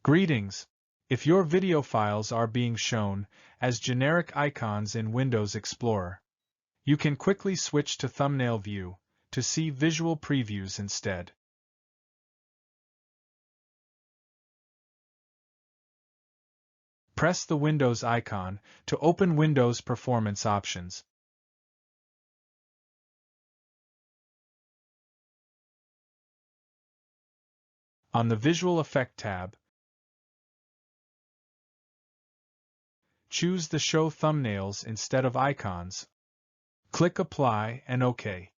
Greetings! If your video files are being shown as generic icons in Windows Explorer, you can quickly switch to thumbnail view to see visual previews instead. Press the Windows icon to open Windows Performance options. On the Visual Effect tab, choose the Show Thumbnails instead of Icons. Click Apply and OK.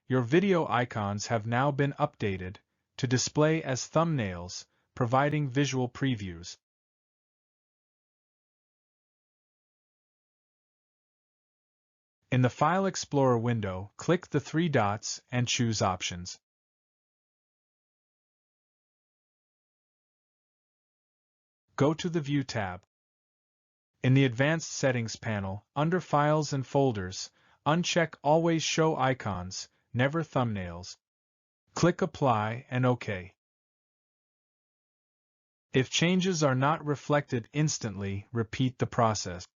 Your video icons have now been updated to display as thumbnails, providing visual previews. In the File Explorer window, click the three dots and choose Options. Go to the View tab. In the Advanced Settings panel, under Files and Folders, uncheck Always Show Icons, Never Thumbnails. Click Apply and OK. If changes are not reflected instantly, repeat the process.